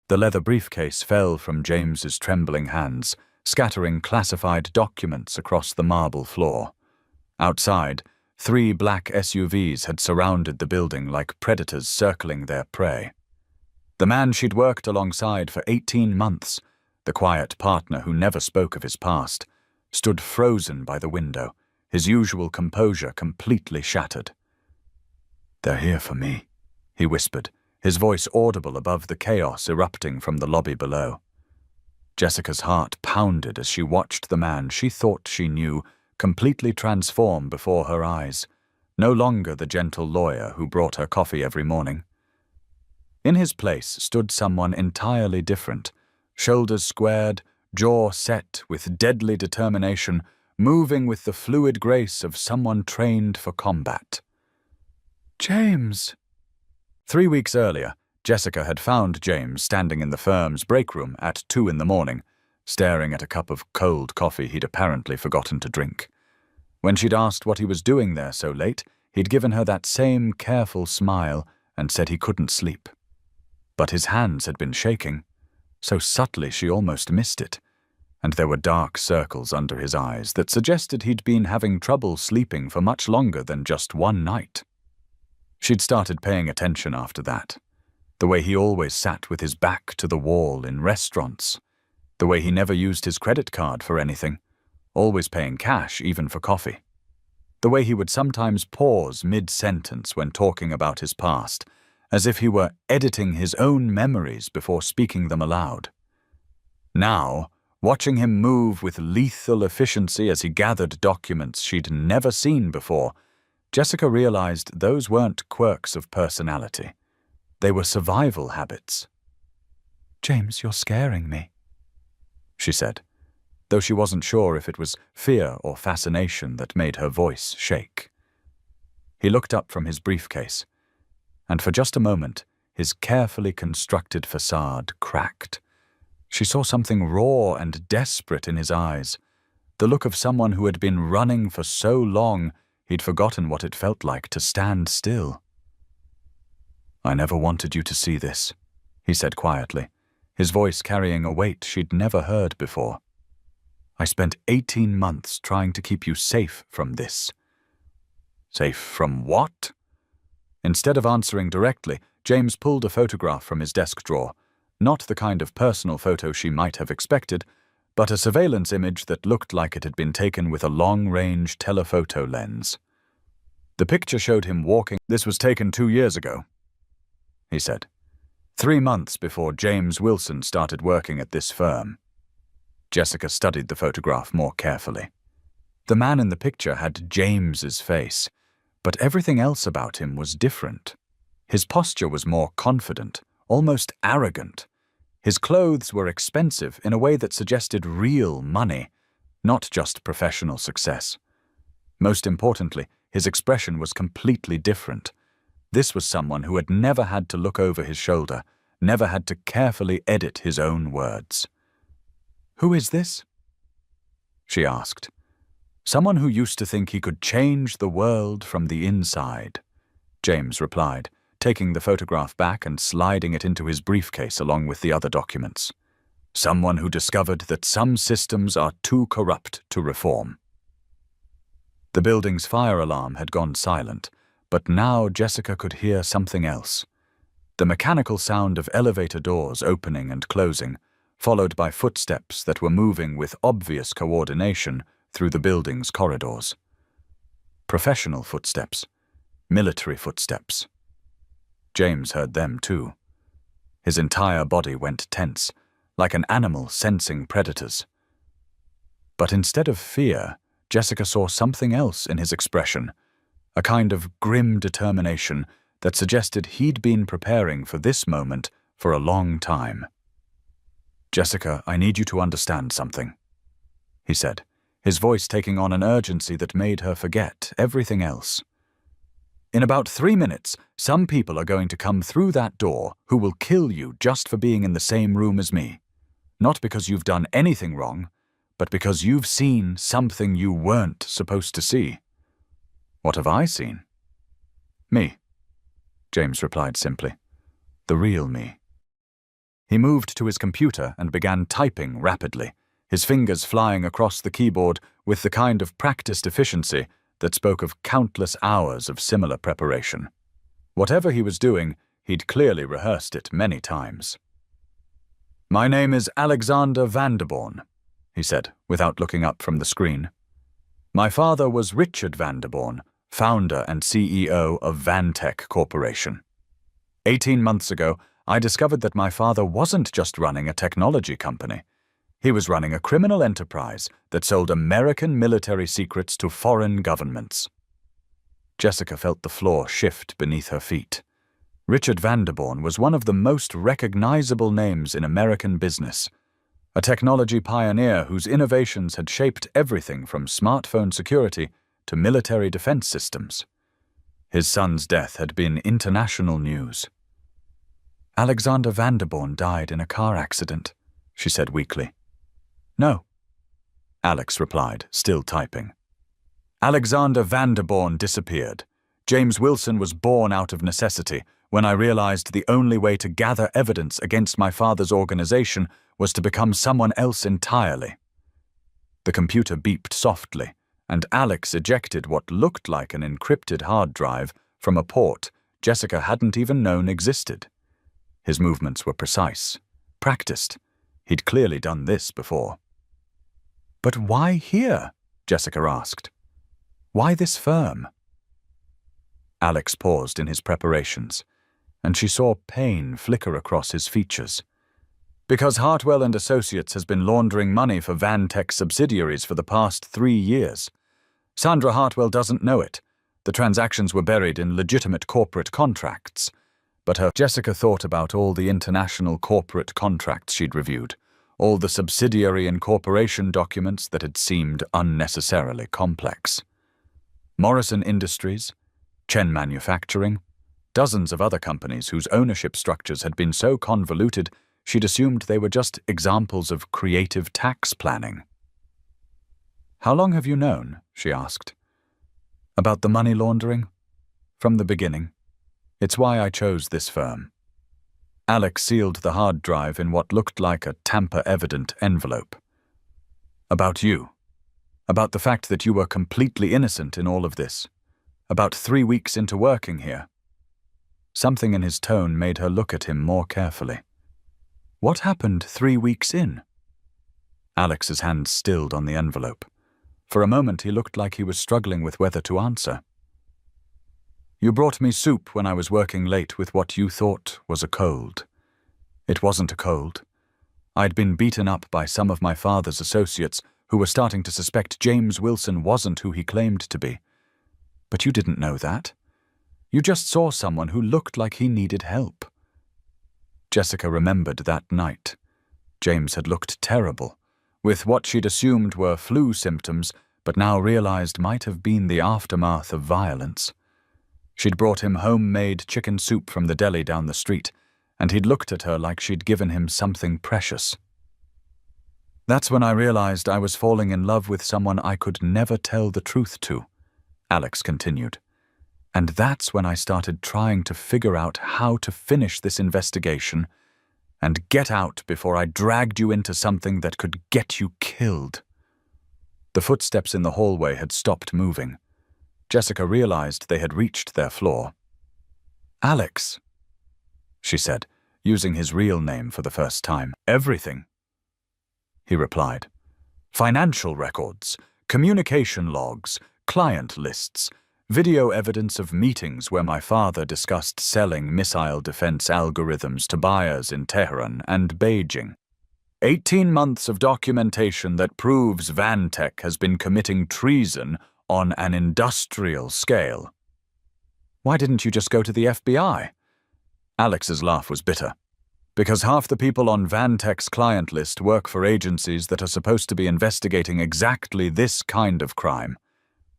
The leather briefcase fell from James's trembling hands, scattering classified documents across the marble floor. Outside, 3 black SUVs had surrounded the building like predators circling their prey. The man she'd worked alongside for 18 months, the quiet partner who never spoke of his past, stood frozen by the window, his usual composure completely shattered. "They're here for me," he whispered, his voice audible above the chaos erupting from the lobby below. Jessica's heart pounded as she watched the man she thought she knew completely transform before her eyes, no longer the gentle lawyer who brought her coffee every morning. In his place stood someone entirely different, shoulders squared, jaw set with deadly determination, moving with the fluid grace of someone trained for combat. "James!" 3 weeks earlier, Jessica had found James standing in the firm's break room at 2 in the morning, staring at a cup of cold coffee he'd apparently forgotten to drink. When she'd asked what he was doing there so late, he'd given her that same careful smile and said he couldn't sleep. But his hands had been shaking, so subtly she almost missed it, and there were dark circles under his eyes that suggested he'd been having trouble sleeping for much longer than just one night. She'd started paying attention after that. The way he always sat with his back to the wall in restaurants. The way he never used his credit card for anything, always paying cash even for coffee. The way he would sometimes pause mid-sentence when talking about his past, as if he were editing his own memories before speaking them aloud. Now, watching him move with lethal efficiency as he gathered documents she'd never seen before, Jessica realized those weren't quirks of personality. They were survival habits. "James, you're scaring me," she said, though she wasn't sure if it was fear or fascination that made her voice shake. He looked up from his briefcase, and for just a moment, his carefully constructed facade cracked. She saw something raw and desperate in his eyes, the look of someone who had been running for so long he'd forgotten what it felt like to stand still. "I never wanted you to see this," he said quietly, his voice carrying a weight she'd never heard before. "I spent 18 months trying to keep you safe from this." "Safe from what?" Instead of answering directly, James pulled a photograph from his desk drawer, not the kind of personal photo she might have expected, but a surveillance image that looked like it had been taken with a long-range telephoto lens. The picture showed him walking. "This was taken 2 years ago," he said. 3 months before James Wilson started working at this firm. Jessica studied the photograph more carefully. The man in the picture had James's face, but everything else about him was different. His posture was more confident, almost arrogant. His clothes were expensive in a way that suggested real money, not just professional success. Most importantly, his expression was completely different. This was someone who had never had to look over his shoulder, never had to carefully edit his own words. "Who is this?" she asked. "Someone who used to think he could change the world from the inside," James replied, taking the photograph back and sliding it into his briefcase along with the other documents. "Someone who discovered that some systems are too corrupt to reform." The building's fire alarm had gone silent, but now Jessica could hear something else. The mechanical sound of elevator doors opening and closing, followed by footsteps that were moving with obvious coordination through the building's corridors. Professional footsteps, military footsteps. James heard them too. His entire body went tense, like an animal sensing predators. But instead of fear, Jessica saw something else in his expression, a kind of grim determination that suggested he'd been preparing for this moment for a long time. "Jessica, I need you to understand something," he said, his voice taking on an urgency that made her forget everything else. "In about 3 minutes, some people are going to come through that door who will kill you just for being in the same room as me. Not because you've done anything wrong, but because you've seen something you weren't supposed to see." "What have I seen?" "Me," James replied simply. "The real me." He moved to his computer and began typing rapidly, his fingers flying across the keyboard with the kind of practiced efficiency that spoke of countless hours of similar preparation. Whatever he was doing, he'd clearly rehearsed it many times. "My name is Alexander Vanderborn," he said, without looking up from the screen. "My father was Richard Vanderborn, founder and CEO of Vantech Corporation. 18 months ago, I discovered that my father wasn't just running a technology company. He was running a criminal enterprise that sold American military secrets to foreign governments." Jessica felt the floor shift beneath her feet. Richard Vanderborn was one of the most recognizable names in American business, a technology pioneer whose innovations had shaped everything from smartphone security to military defense systems. His son's death had been international news. "Alexander Vanderborn died in a car accident," she said weakly. "No," Alex replied, still typing. "Alexander Vanderborn disappeared. James Wilson was born out of necessity when I realized the only way to gather evidence against my father's organization was to become someone else entirely." The computer beeped softly, and Alex ejected what looked like an encrypted hard drive from a port Jessica hadn't even known existed. His movements were precise, practiced. He'd clearly done this before. "But why here?" Jessica asked. "Why this firm?" Alex paused in his preparations, and she saw pain flicker across his features. "Because Hartwell and Associates has been laundering money for Vantech subsidiaries for the past 3 years. Sandra Hartwell doesn't know it. The transactions were buried in legitimate corporate contracts. But Jessica thought about all the international corporate contracts she'd reviewed, all the subsidiary incorporation documents that had seemed unnecessarily complex. Morrison Industries, Chen Manufacturing, dozens of other companies whose ownership structures had been so convoluted she'd assumed they were just examples of creative tax planning. "How long have you known?" she asked. "About the money laundering?" "From the beginning. It's why I chose this firm." Alex sealed the hard drive in what looked like a tamper-evident envelope. "About you. About the fact that you were completely innocent in all of this. About 3 weeks into working here." Something in his tone made her look at him more carefully. "What happened 3 weeks in?" Alex's hand stilled on the envelope. For a moment he looked like he was struggling with whether to answer. "You brought me soup when I was working late with what you thought was a cold. It wasn't a cold. I'd been beaten up by some of my father's associates who were starting to suspect James Wilson wasn't who he claimed to be. But you didn't know that. You just saw someone who looked like he needed help." Jessica remembered that night. James had looked terrible, with what she'd assumed were flu symptoms, but now realized might have been the aftermath of violence. She'd brought him homemade chicken soup from the deli down the street, and he'd looked at her like she'd given him something precious. "That's when I realized I was falling in love with someone I could never tell the truth to," Alex continued. "And that's when I started trying to figure out how to finish this investigation and get out before I dragged you into something that could get you killed." The footsteps in the hallway had stopped moving. Jessica realized they had reached their floor. "Alex," she said, using his real name for the first time. "Everything," he replied. "Financial records, communication logs, client lists, video evidence of meetings where my father discussed selling missile defense algorithms to buyers in Tehran and Beijing. 18 months of documentation that proves Vantech has been committing treason on an industrial scale." "Why didn't you just go to the FBI?" Alex's laugh was bitter. "Because half the people on Vantech's client list work for agencies that are supposed to be investigating exactly this kind of crime.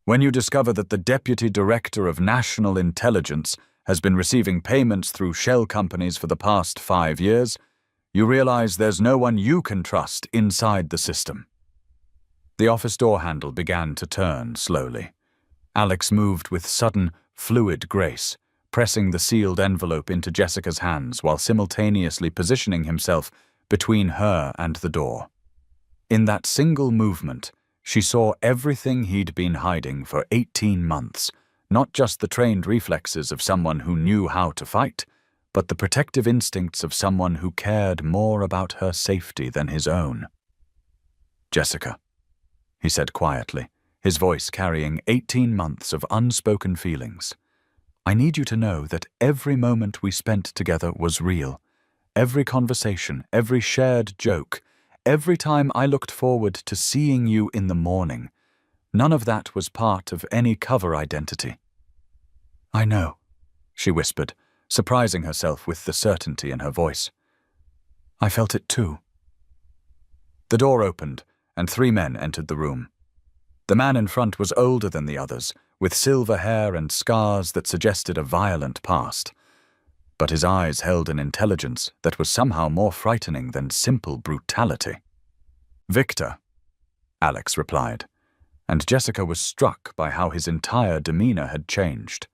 When you discover that the Deputy Director of National Intelligence has been receiving payments through shell companies for the past 5 years, you realize there's no one you can trust inside the system." The office door handle began to turn slowly. Alex moved with sudden, fluid grace, pressing the sealed envelope into Jessica's hands while simultaneously positioning himself between her and the door. In that single movement, she saw everything he'd been hiding for 18 months, not just the trained reflexes of someone who knew how to fight, but the protective instincts of someone who cared more about her safety than his own. "Jessica," he said quietly, his voice carrying 18 months of unspoken feelings. "I need you to know that every moment we spent together was real. Every conversation, every shared joke, every time I looked forward to seeing you in the morning, none of that was part of any cover identity." "I know," she whispered, surprising herself with the certainty in her voice. "I felt it too." The door opened, and 3 men entered the room. The man in front was older than the others, with silver hair and scars that suggested a violent past. But his eyes held an intelligence that was somehow more frightening than simple brutality. "Victor," Alex replied, and Jessica was struck by how his entire demeanor had changed.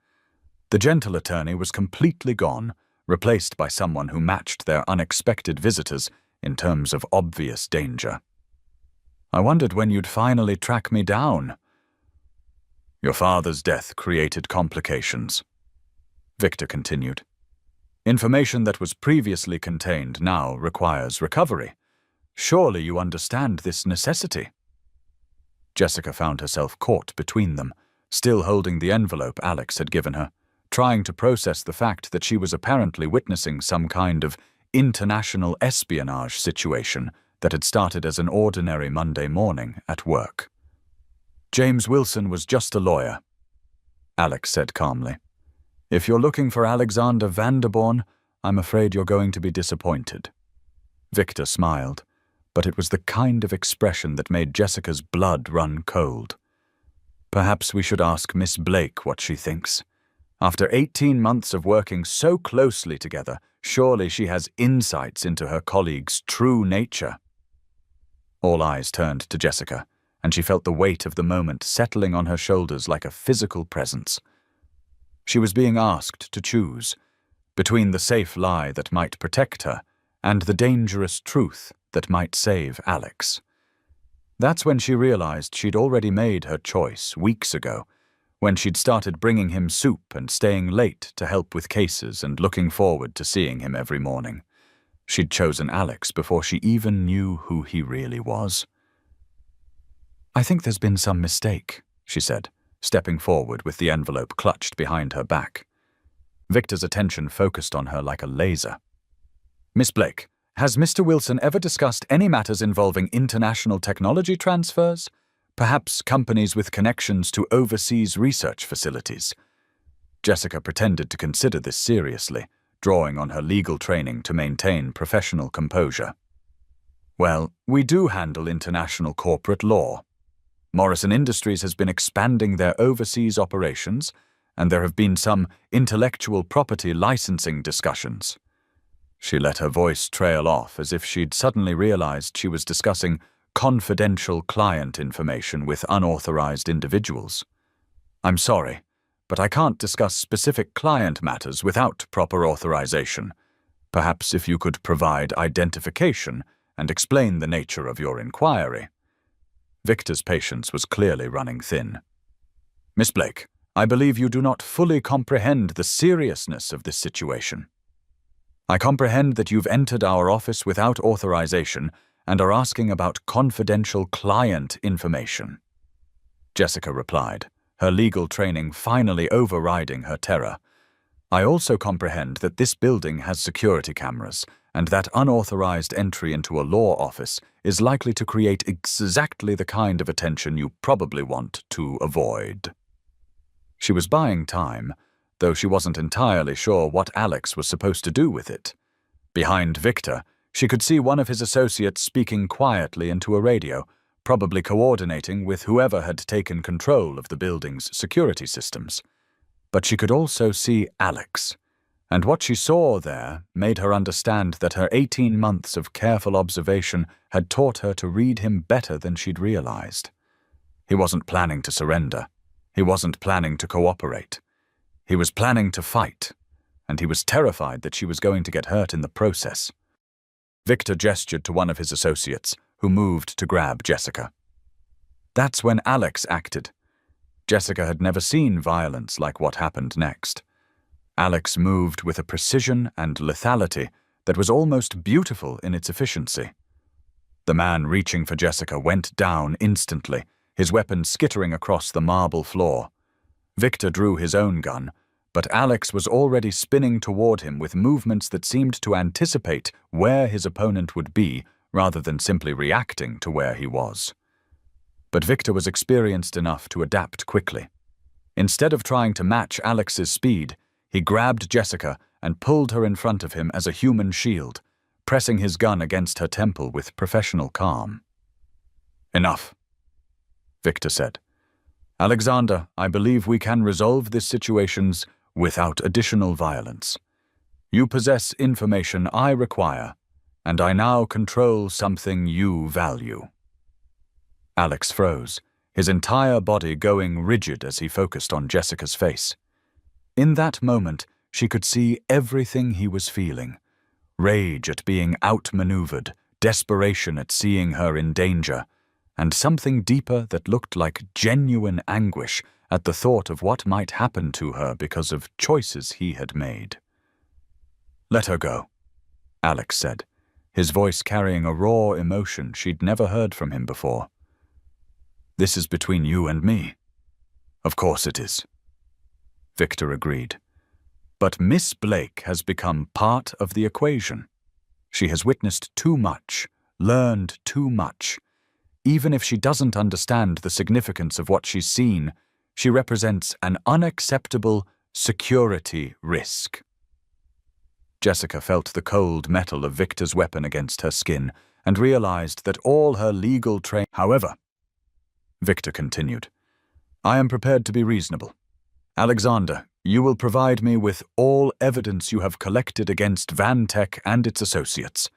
The gentle attorney was completely gone, replaced by someone who matched their unexpected visitors in terms of obvious danger. "I wondered when you'd finally track me down." "Your father's death created complications," Victor continued. "Information that was previously contained now requires recovery. Surely you understand this necessity." Jessica found herself caught between them, still holding the envelope Alex had given her, trying to process the fact that she was apparently witnessing some kind of international espionage situation that had started as an ordinary Monday morning at work. "James Wilson was just a lawyer," Alex said calmly. "If you're looking for Alexander Vanderborn, I'm afraid you're going to be disappointed." Victor smiled, but it was the kind of expression that made Jessica's blood run cold. "Perhaps we should ask Miss Blake what she thinks. After 18 months of working so closely together, surely she has insights into her colleague's true nature." All eyes turned to Jessica, and she felt the weight of the moment settling on her shoulders like a physical presence. She was being asked to choose between the safe lie that might protect her and the dangerous truth that might save Alex. That's when she realized she'd already made her choice weeks ago, when she'd started bringing him soup and staying late to help with cases and looking forward to seeing him every morning. She'd chosen Alex before she even knew who he really was. "I think there's been some mistake," she said, stepping forward with the envelope clutched behind her back. Victor's attention focused on her like a laser. "Miss Blake, has Mr. Wilson ever discussed any matters involving international technology transfers? Perhaps companies with connections to overseas research facilities?" Jessica pretended to consider this seriously, drawing on her legal training to maintain professional composure. "Well, we do handle international corporate law. Morrison Industries has been expanding their overseas operations, and there have been some intellectual property licensing discussions." She let her voice trail off as if she'd suddenly realized she was discussing confidential client information with unauthorized individuals. "I'm sorry, but I can't discuss specific client matters without proper authorization. Perhaps if you could provide identification and explain the nature of your inquiry." Victor's patience was clearly running thin. "Miss Blake, I believe you do not fully comprehend the seriousness of this situation. I comprehend that you've entered our office without authorization and are asking about confidential client information." Jessica replied, her legal training finally overriding her terror. "I also comprehend that this building has security cameras, and that unauthorized entry into a law office is likely to create exactly the kind of attention you probably want to avoid." She was buying time, though she wasn't entirely sure what Alex was supposed to do with it. Behind Victor, she could see one of his associates speaking quietly into a radio, probably coordinating with whoever had taken control of the building's security systems. But she could also see Alex, and what she saw there made her understand that her 18 months of careful observation had taught her to read him better than she'd realized. He wasn't planning to surrender. He wasn't planning to cooperate. He was planning to fight, and he was terrified that she was going to get hurt in the process. Victor gestured to one of his associates, who moved to grab Jessica. That's when Alex acted. Jessica had never seen violence like what happened next. Alex moved with a precision and lethality that was almost beautiful in its efficiency. The man reaching for Jessica went down instantly, his weapon skittering across the marble floor. Victor drew his own gun, but Alex was already spinning toward him with movements that seemed to anticipate where his opponent would be rather than simply reacting to where he was. But Victor was experienced enough to adapt quickly. Instead of trying to match Alex's speed, he grabbed Jessica and pulled her in front of him as a human shield, pressing his gun against her temple with professional calm. "Enough," Victor said. "Alexander, I believe we can resolve this situation without additional violence. You possess information I require, and I now control something you value." Alex froze, his entire body going rigid as he focused on Jessica's face. In that moment, she could see everything he was feeling. Rage at being outmaneuvered, desperation at seeing her in danger, and something deeper that looked like genuine anguish at the thought of what might happen to her because of choices he had made. "Let her go," Alex said, his voice carrying a raw emotion she'd never heard from him before. "This is between you and me." "Of course it is," Victor agreed. "But Miss Blake has become part of the equation. She has witnessed too much, learned too much. Even if she doesn't understand the significance of what she's seen, she represents an unacceptable security risk." Jessica felt the cold metal of Victor's weapon against her skin and realized that all her legal training. "However," Victor continued, "I am prepared to be reasonable. Alexander, you will provide me with all evidence you have collected against Vantech and its associates.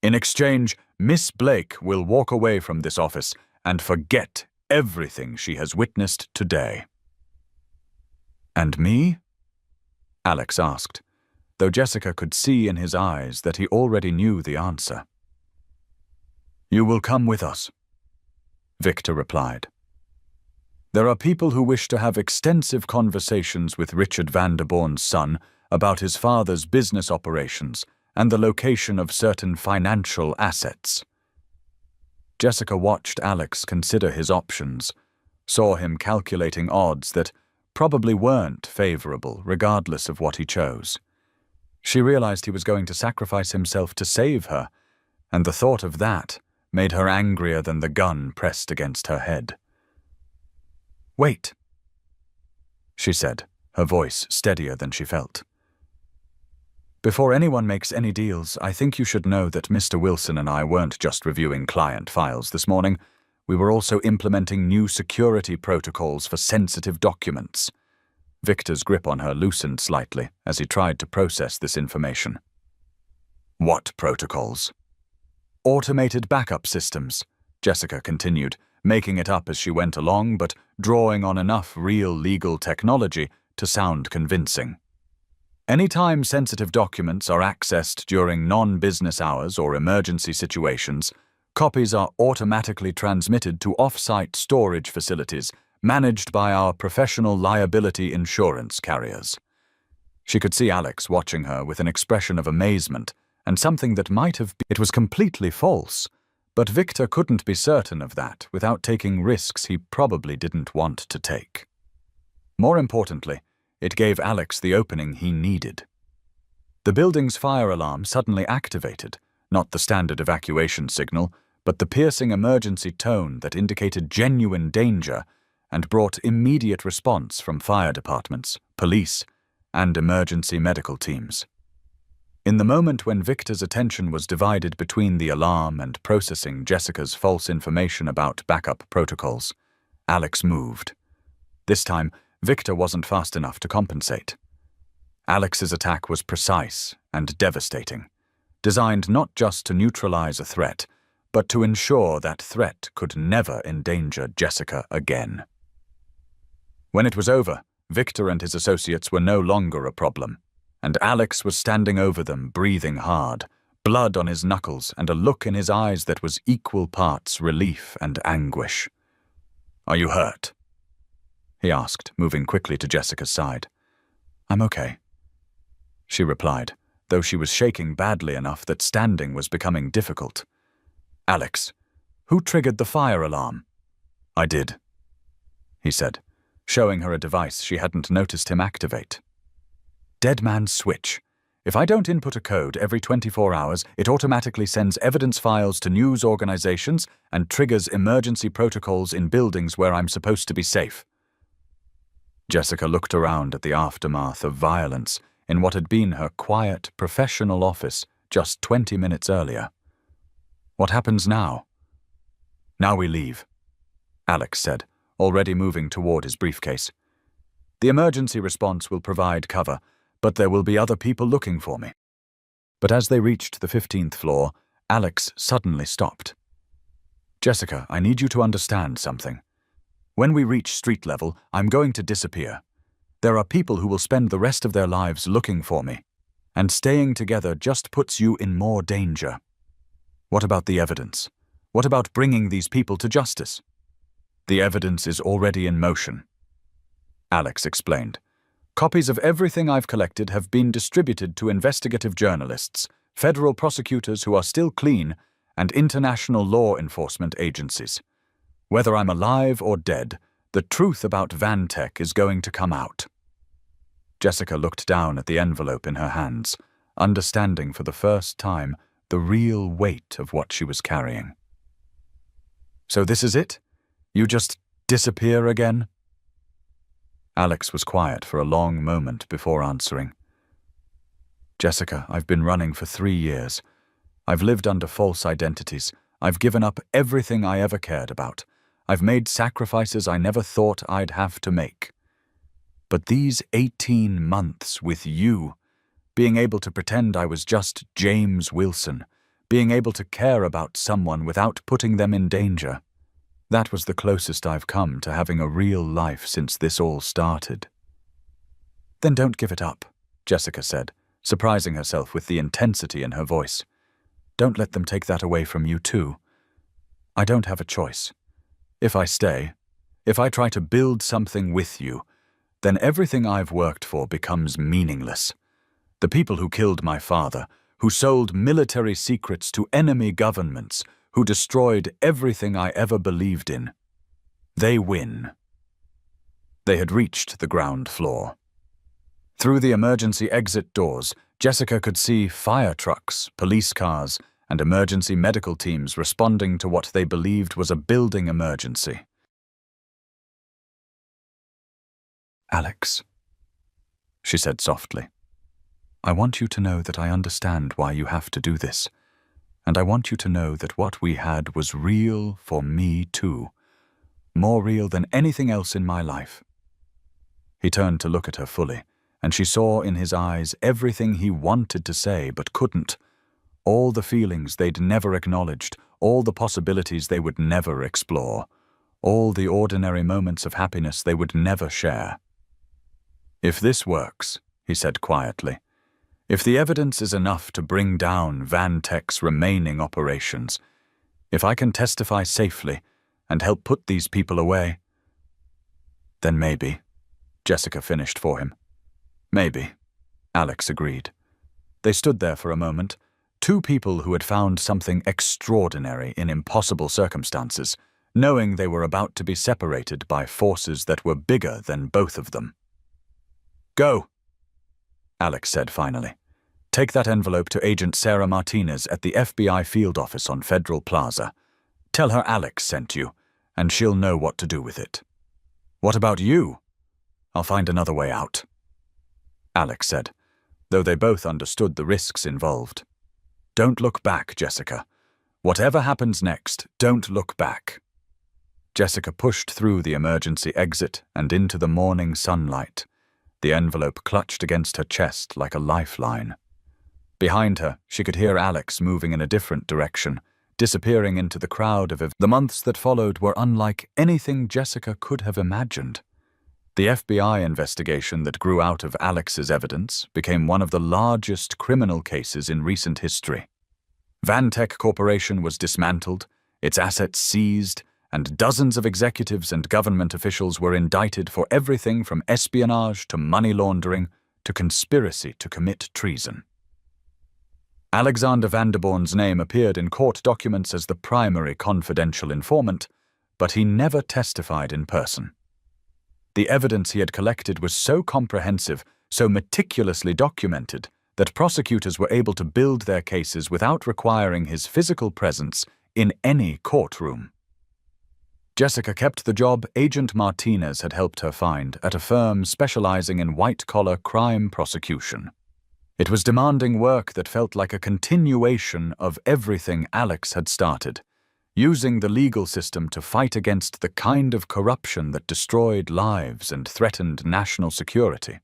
In exchange, Miss Blake will walk away from this office and forget everything she has witnessed today." "And me?" Alex asked, though Jessica could see in his eyes that he already knew the answer. "You will come with us," Victor replied. "There are people who wish to have extensive conversations with Richard Vanderborn's son about his father's business operations and the location of certain financial assets." Jessica watched Alex consider his options, saw him calculating odds that probably weren't favorable regardless of what he chose. She realized he was going to sacrifice himself to save her, and the thought of that made her angrier than the gun pressed against her head. "Wait," she said, her voice steadier than she felt. "Before anyone makes any deals, I think you should know that Mr. Wilson and I weren't just reviewing client files this morning. We were also implementing new security protocols for sensitive documents." Victor's grip on her loosened slightly as he tried to process this information. "What protocols?" "Automated backup systems," Jessica continued, making it up as she went along but drawing on enough real legal technology to sound convincing. "Anytime sensitive documents are accessed during non-business hours or emergency situations, copies are automatically transmitted to off-site storage facilities managed by our professional liability insurance carriers." She could see Alex watching her with an expression of amazement and something that might have been. It was completely false, but Victor couldn't be certain of that without taking risks he probably didn't want to take. More importantly, it gave Alex the opening he needed. The building's fire alarm suddenly activated, not the standard evacuation signal, but the piercing emergency tone that indicated genuine danger and brought immediate response from fire departments, police, and emergency medical teams. In the moment when Victor's attention was divided between the alarm and processing Jessica's false information about backup protocols, Alex moved. This time, Victor wasn't fast enough to compensate. Alex's attack was precise and devastating, designed not just to neutralize a threat, but to ensure that threat could never endanger Jessica again. When it was over, Victor and his associates were no longer a problem, and Alex was standing over them, breathing hard, blood on his knuckles and a look in his eyes that was equal parts relief and anguish. "Are you hurt?" he asked, moving quickly to Jessica's side. "I'm okay," she replied, though she was shaking badly enough that standing was becoming difficult. "Alex, who triggered the fire alarm?" "I did," he said, showing her a device she hadn't noticed him activate. "Dead man's switch. If I don't input a code every 24 hours, it automatically sends evidence files to news organizations and triggers emergency protocols in buildings where I'm supposed to be safe." Jessica looked around at the aftermath of violence in what had been her quiet, professional office just 20 minutes earlier. "What happens now?" "Now we leave," Alex said, already moving toward his briefcase. "The emergency response will provide cover, but there will be other people looking for me." But as they reached the 15th floor, Alex suddenly stopped. "Jessica, I need you to understand something. When we reach street level, I'm going to disappear. There are people who will spend the rest of their lives looking for me, and staying together just puts you in more danger. What about the evidence? What about bringing these people to justice?" "The evidence is already in motion," Alex explained. "Copies of everything I've collected have been distributed to investigative journalists, federal prosecutors who are still clean, and international law enforcement agencies. Whether I'm alive or dead, the truth about Vantech is going to come out." Jessica looked down at the envelope in her hands, understanding for the first time the real weight of what she was carrying. "So this is it? You just disappear again?" Alex was quiet for a long moment before answering. "Jessica, I've been running for 3 years. I've lived under false identities. I've given up everything I ever cared about. I've made sacrifices I never thought I'd have to make. But these 18 months with you, being able to pretend I was just James Wilson, being able to care about someone without putting them in danger, that was the closest I've come to having a real life since this all started." "Then don't give it up," Jessica said, surprising herself with the intensity in her voice. "Don't let them take that away from you too. I don't have a choice. If I stay, if I try to build something with you, then everything I've worked for becomes meaningless. The people who killed my father, who sold military secrets to enemy governments, who destroyed everything I ever believed in, they win." They had reached the ground floor. Through the emergency exit doors, Jessica could see fire trucks, police cars, and emergency medical teams responding to what they believed was a building emergency. "Alex," she said softly, "I want you to know that I understand why you have to do this, and I want you to know that what we had was real for me too, more real than anything else in my life." He turned to look at her fully, and she saw in his eyes everything he wanted to say but couldn't, all the feelings they'd never acknowledged, all the possibilities they would never explore, all the ordinary moments of happiness they would never share. "If this works," he said quietly, "if the evidence is enough to bring down Vantech's remaining operations, if I can testify safely and help put these people away, then maybe," Jessica finished for him. "Maybe," Alex agreed. They stood there for a moment, two people who had found something extraordinary in impossible circumstances, knowing they were about to be separated by forces that were bigger than both of them. "Go," Alex said finally. "Take that envelope to Agent Sarah Martinez at the FBI field office on Federal Plaza. Tell her Alex sent you, and she'll know what to do with it. What about you? I'll find another way out," Alex said, though they both understood the risks involved. "Don't look back, Jessica. Whatever happens next, don't look back." Jessica pushed through the emergency exit and into the morning sunlight, the envelope clutched against her chest like a lifeline. Behind her, she could hear Alex moving in a different direction, disappearing into the crowd of the months that followed were unlike anything Jessica could have imagined. The FBI investigation that grew out of Alex's evidence became one of the largest criminal cases in recent history. Vantech Corporation was dismantled, its assets seized, and dozens of executives and government officials were indicted for everything from espionage to money laundering to conspiracy to commit treason. Alexander Vanderborn's name appeared in court documents as the primary confidential informant, but he never testified in person. The evidence he had collected was so comprehensive, so meticulously documented, that prosecutors were able to build their cases without requiring his physical presence in any courtroom. Jessica kept the job Agent Martinez had helped her find at a firm specializing in white-collar crime prosecution. It was demanding work that felt like a continuation of everything Alex had started, using the legal system to fight against the kind of corruption that destroyed lives and threatened national security.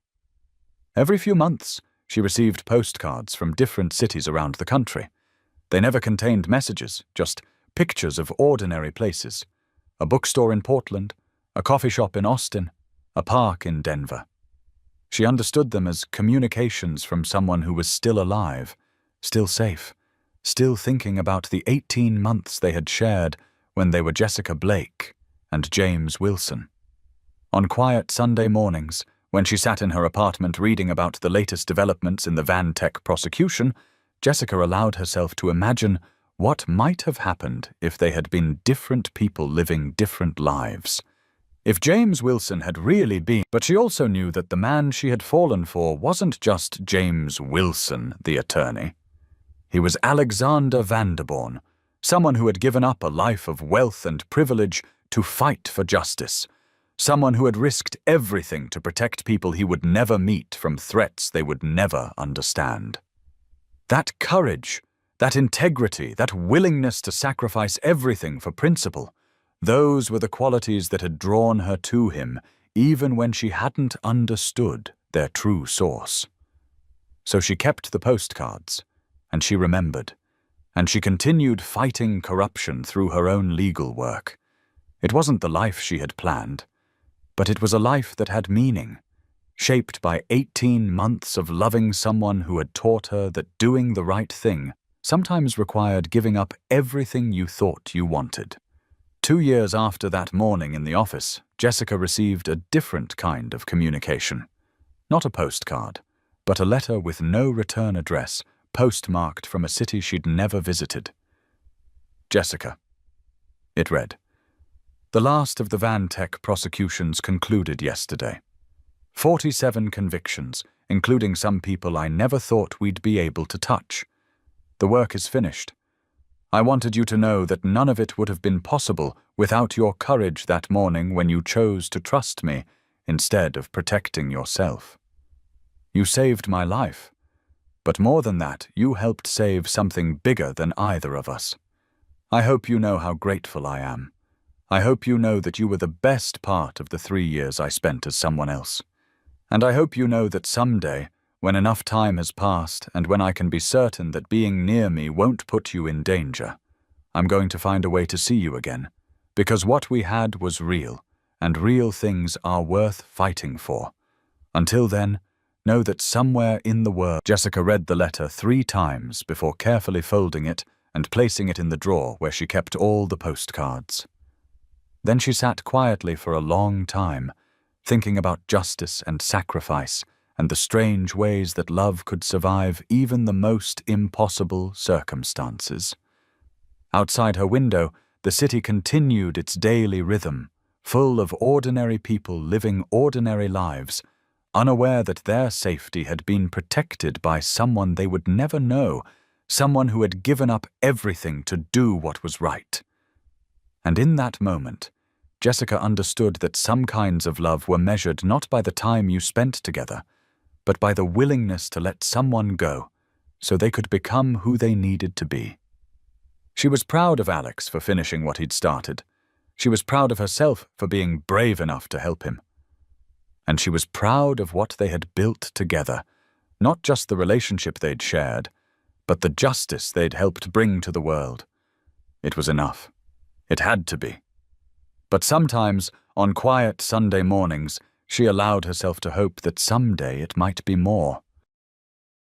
Every few months, she received postcards from different cities around the country. They never contained messages, just pictures of ordinary places. A bookstore in Portland, a coffee shop in Austin, a park in Denver. She understood them as communications from someone who was still alive, still safe, still thinking about the 18 months they had shared when they were Jessica Blake and James Wilson. On quiet Sunday mornings, when she sat in her apartment reading about the latest developments in the Vantech prosecution, Jessica allowed herself to imagine what might have happened if they had been different people living different lives. If James Wilson had really been, but she also knew that the man she had fallen for wasn't just James Wilson, the attorney. He was Alexander Vanderborn, someone who had given up a life of wealth and privilege to fight for justice, someone who had risked everything to protect people he would never meet from threats they would never understand. That courage, that integrity, that willingness to sacrifice everything for principle, those were the qualities that had drawn her to him, even when she hadn't understood their true source. So she kept the postcards, and she remembered, and she continued fighting corruption through her own legal work. It wasn't the life she had planned, but it was a life that had meaning, shaped by 18 months of loving someone who had taught her that doing the right thing sometimes required giving up everything you thought you wanted. 2 years after that morning in the office, Jessica received a different kind of communication. Not a postcard, but a letter with no return address, postmarked from a city she'd never visited. Jessica. It read, "The last of the Vantech prosecutions concluded yesterday. 47 convictions, including some people I never thought we'd be able to touch. The work is finished. I wanted you to know that none of it would have been possible without your courage that morning when you chose to trust me instead of protecting yourself. You saved my life, but more than that, you helped save something bigger than either of us. I hope you know how grateful I am. I hope you know that you were the best part of the 3 years I spent as someone else. And I hope you know that someday, when enough time has passed and when I can be certain that being near me won't put you in danger, I'm going to find a way to see you again, because what we had was real, and real things are worth fighting for. Until then, know that somewhere in the world..." Jessica read the letter 3 times before carefully folding it and placing it in the drawer where she kept all the postcards. Then she sat quietly for a long time, thinking about justice and sacrifice and the strange ways that love could survive even the most impossible circumstances. Outside her window, the city continued its daily rhythm, full of ordinary people living ordinary lives, unaware that their safety had been protected by someone they would never know, someone who had given up everything to do what was right. And in that moment, Jessica understood that some kinds of love were measured not by the time you spent together, but by the willingness to let someone go so they could become who they needed to be. She was proud of Alex for finishing what he'd started. She was proud of herself for being brave enough to help him. And she was proud of what they had built together, not just the relationship they'd shared, but the justice they'd helped bring to the world. It was enough. It had to be. But sometimes, on quiet Sunday mornings, She allowed herself to hope that someday it might be more.